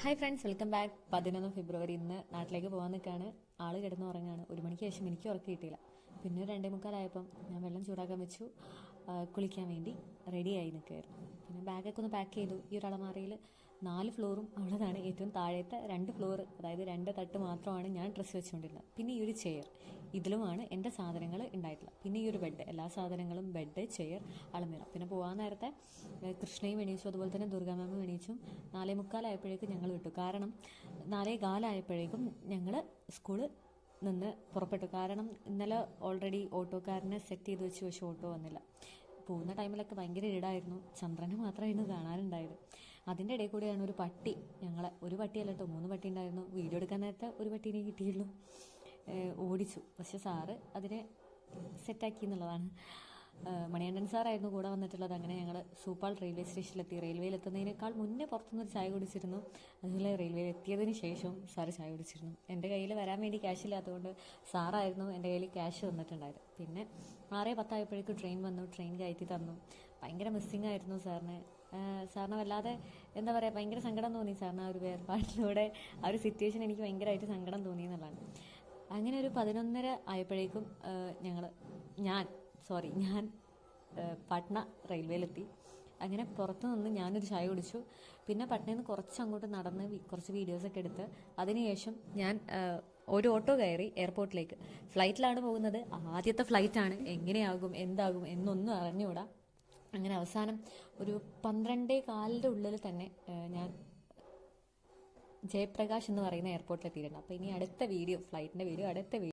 Hi friends, welcome back. 11 ഫെബ്രുവരി ഇന്ന് നാട്ടിലേക്ക് പോകാൻ നിൽക്കുകയാണ്. ആൾ കിടന്ന് ഉറങ്ങാണ്. 1 മണിക്ക് ശേഷം എനിക്ക് ഉറക്കം കിട്ടിയില്ല. പിന്നെ 2:45 ഞാൻ വെള്ളം ചൂടാക്കാൻ വെച്ചു. കുളിക്കാൻ വേണ്ടി റെഡിയായി നിൽക്കുകയായിരുന്നു. പിന്നെ ബാഗൊക്കെ ഒന്ന് പാക്ക് ചെയ്തു. ഈ ഒരു അലമാരയിൽ 4 ഫ്ലോറും ഉള്ളതാണ്. ഏറ്റവും താഴത്തെ 2 ഫ്ലോർ, അതായത് 2 തട്ട് മാത്രമാണ് ഞാൻ ഡ്രസ്സ് വെച്ചുകൊണ്ടിരുന്നത്. പിന്നെ ഈ ഒരു ചെയർ, ഇതിലുമാണ് എൻ്റെ സാധനങ്ങൾ ഉണ്ടായിട്ടുള്ളത്. പിന്നെ ഈ ഒരു ബെഡ്, എല്ലാ സാധനങ്ങളും ബെഡ്, ചെയർ, അളമിറ. പിന്നെ പോകാൻ നേരത്തെ കൃഷ്ണയും എണീച്ചു, അതുപോലെ തന്നെ ദുർഗാമാമും എണീച്ചു. 4:45 ഞങ്ങൾ വിട്ടു. കാരണം 4:15 ഞങ്ങൾ സ്കൂള് നിന്ന് പുറപ്പെട്ടു. കാരണം ഇന്നലെ ഓൾറെഡി ഓട്ടോക്കാരനെ സെറ്റ് ചെയ്ത് വെച്ച്, പക്ഷേ ഓട്ടോ വന്നില്ല. പോകുന്ന ടൈമിലൊക്കെ ഭയങ്കര ഇടായിരുന്നു. ചന്ദ്രനെ മാത്രമായിരുന്നു കാണാനുണ്ടായത്. അതിൻ്റെ ഇടയിൽ കൂടെയാണ് ഒരു പട്ടി ഒരു പട്ടിയല്ല കേട്ടോ, 3 പട്ടി ഉണ്ടായിരുന്നു. വീഡിയോ എടുക്കാൻ നേരത്തെ ഒരു പട്ടീനെ കിട്ടിയുള്ളൂ. ഓടിച്ചു. പക്ഷെ സാറ് അതിനെ സെറ്റാക്കി എന്നുള്ളതാണ്. മണികണ്ഠൻ സാറായിരുന്നു കൂടെ വന്നിട്ടുള്ളത്. അങ്ങനെ ഞങ്ങൾ സൂപ്പാൾ റെയിൽവേ സ്റ്റേഷനിലെത്തി. റെയിൽവേയിൽ എത്തുന്നതിനേക്കാൾ മുന്നേ പുറത്തുനിന്നൊരു ചായ കുടിച്ചിരുന്നു. അതുപോലെ റെയിൽവേയിൽ എത്തിയതിന് ശേഷം സാറ് ചായ കുടിച്ചിരുന്നു. എൻ്റെ കയ്യിൽ വരാൻ വേണ്ടി ക്യാഷ് ഇല്ലാത്തതുകൊണ്ട് സാറായിരുന്നു എൻ്റെ കയ്യിൽ ക്യാഷ് തന്നിട്ടുണ്ടായത്. പിന്നെ 6:10 ട്രെയിൻ വന്നു. ട്രെയിൻ കയറ്റി തന്നു. ഭയങ്കര മിസ്സിങ് ആയിരുന്നു സാറിന്. സാറിന് വല്ലാതെ എന്താ പറയുക, ഭയങ്കര സങ്കടം തോന്നി സാറിന്. ആ ഒരു വേർപാടിലൂടെ ആ ഒരു സിറ്റുവേഷൻ എനിക്ക് ഭയങ്കരമായിട്ട് സങ്കടം തോന്നി എന്നുള്ളതാണ്. അങ്ങനെ ഒരു 11:30 ഞാൻ പട്ന റെയിൽവേയിലെത്തി. അങ്ങനെ പുറത്തു നിന്ന് ഞാനൊരു ചായ കുടിച്ചു. പിന്നെ പട്നയിൽ നിന്ന് കുറച്ച് അങ്ങോട്ട് നടന്ന് കുറച്ച് വീഡിയോസൊക്കെ എടുത്ത് അതിനുശേഷം ഞാൻ ഒരു ഓട്ടോ കയറി എയർപോർട്ടിലേക്ക്. ഫ്ലൈറ്റിലാണ് പോകുന്നത്. ആദ്യത്തെ ഫ്ലൈറ്റാണ്. എങ്ങനെയാകും എന്താകും എന്നൊന്നും അറിഞ്ഞുകൂടാ. അങ്ങനെ അവസാനം ഒരു 12:15 ഉള്ളിൽ തന്നെ ഞാൻ ജയപ്രകാശ് എന്ന് പറയുന്ന എയർപോർട്ടിലെത്തിയിട്ടുണ്ട്. അപ്പോൾ ഇനി അടുത്ത വീഡിയോ, ഫ്ലൈറ്റിൻ്റെ വീഡിയോ അടുത്ത വീഡിയോ